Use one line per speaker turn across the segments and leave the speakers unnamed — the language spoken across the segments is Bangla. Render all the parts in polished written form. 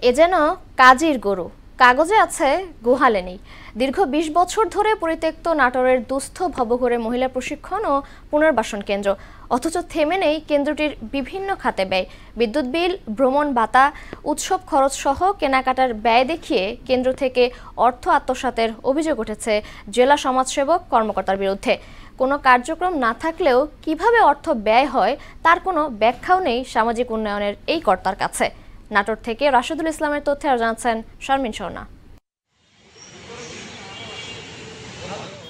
এ যেন কাজীর গরু, কাগজে আছে গোহালে নেই। দীর্ঘ ২০ বছর ধরে পরিত্যক্ত নাটোরের দুস্থ ভবঘুরে মহিলা প্রশিক্ষণ ও পুনর্বাসন কেন্দ্র, অথচ থেমে নেই কেন্দ্রটির বিভিন্ন খাতে ব্যয়। বিদ্যুৎ বিল, ভ্রমণ ভাতা, উৎসব খরচ সহ কেনাকাটার ব্যয় দেখিয়ে কেন্দ্র থেকে অর্থ আত্মসাতের অভিযোগ উঠেছে জেলা সমাজসেবক কর্মকর্তার বিরুদ্ধে। কোনো কার্যক্রম না থাকলেও কিভাবে অর্থ ব্যয় হয় তার কোনো ব্যাখ্যাও নেই সামাজিক উন্নয়নের এই কর্তার কাছে। নাটোর থেকে রাশেদুল ইসলামের তথ্যে আর জানাচ্ছেন শারমিন স্বর্ণা।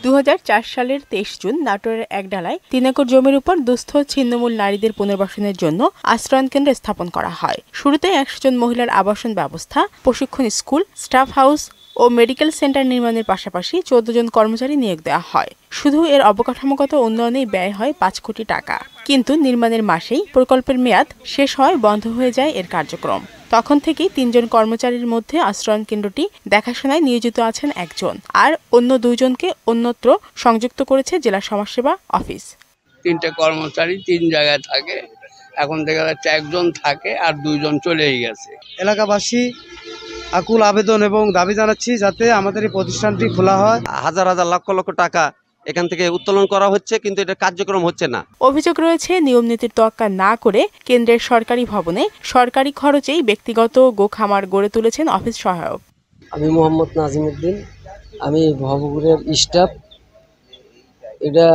২০০৪ সালের ২৩ জুন নাটোরের একডালায় ৩ একর জমির উপর দুস্থ ছিন্নমূল নারীদের পুনর্বাসনের জন্য আশ্রয়ণ কেন্দ্র স্থাপন করা হয়। শুরুতে ১০০ জন মহিলার আবাসন ব্যবস্থা, প্রশিক্ষণ স্কুল, স্টাফ হাউস ও মেডিকেল সেন্টার নির্মাণের পাশাপাশি ১৪ জন কর্মচারী নিয়োগ দেওয়া হয়। শুধু এর অবকাঠামোগত উন্নয়নেই ব্যয় হয় ৫ কোটি টাকা। কিন্তু নির্মাণের মাসেই প্রকল্পের মেয়াদ শেষ হয়, বন্ধ হয়ে যায় এর কার্যক্রম। তখন থেকেই ৩ জন কর্মচারীর মধ্যে আশ্রয়ণ কেন্দ্রটি দেখাশোনায় নিয়োজিত আছেন একজন, আর অন্য ২ জনকে অন্যত্র সংযুক্ত করেছে জেলা সমাজসেবা অফিস।
৩টে কর্মচারী ৩ জায়গায় থাকে, এখন দেখা যাচ্ছে একজন থাকে আর ২ জন চলেই গেছে।
এলাকাবাসী আকুল আবেদন এবং দাবি জানাচ্ছি যাতে আমাদের এই প্রতিষ্ঠানটি খোলা হয়।
হাজার হাজার লক্ষ লক্ষ টাকা এখান থেকে উত্তোলন করা হচ্ছে, কিন্তু এটা কার্যক্রম হচ্ছে না।
অভিযোগ রয়েছে নিয়ম নীতির তোয়াক্কা না করে কেন্দ্রের সরকারি ভবনে সরকারি খরচেই ব্যক্তিগত গোখামার গড়ে তুলেছেন অফিস সহায়ক।
আমি মোহাম্মদ নাজিমউদ্দিন, আমি ভবঘুরের স্টাফ। এটা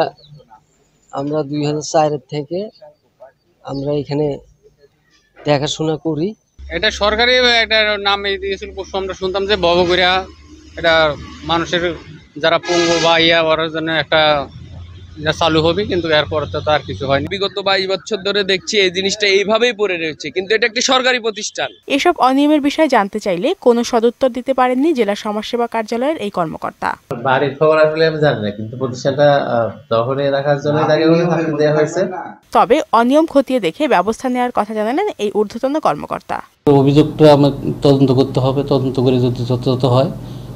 আমরা ২০০৪ থেকে আমরা এখানে দেখাশোনা করি।
এটা সরকারি একটা নাম দিয়েছিল, আমরা শুনতাম যে ভবঘুরা এটা মানুষের যারা পঙ্গু বা ওরার জন্য একটা চালু হবে, কিন্তু এরপরে তো আর কিছু হয়নি।
বিগত ২২ বছর ধরে দেখছি এই জিনিসটা এইভাবেই পড়ে রয়েছে, কিন্তু এটা একটি সরকারি প্রতিষ্ঠান।
এসব অনিয়মের বিষয়ে জানতে চাইলে কোনো সদুত্তর দিতে পারেননি জেলা সমাজসেবা কার্যালয়ের এই কর্মকর্তা।
বাড়ির খবর আসলে আমি জানি না, কিন্তু প্রতিষ্ঠানটা দখলে রাখার জন্য দেওয়া হয়েছে।
তবে অনিয়ম খতিয়ে দেখে ব্যবস্থা নেওয়ার কথা জানালেন এই ঊর্ধ্বতন কর্মকর্তা।
অভিযোগটা আমার তদন্ত করতে হবে, তদন্ত করে যদি যথাযথ হয়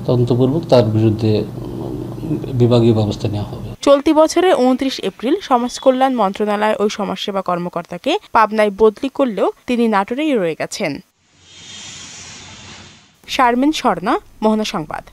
তদন্তপূর্বক তার বিরুদ্ধে বিভাগীয় ব্যবস্থা নেওয়া হবে।
চলতি বছরের ২৯ এপ্রিল সমাজ কল্যাণ মন্ত্রণালয় ওই সমাজসেবা কর্মকর্তাকে পাবনায় বদলি করলেও তিনি নাটোরেই রয়ে গেছেন। শারমিন স্বর্ণা, মোহনা সংবাদ।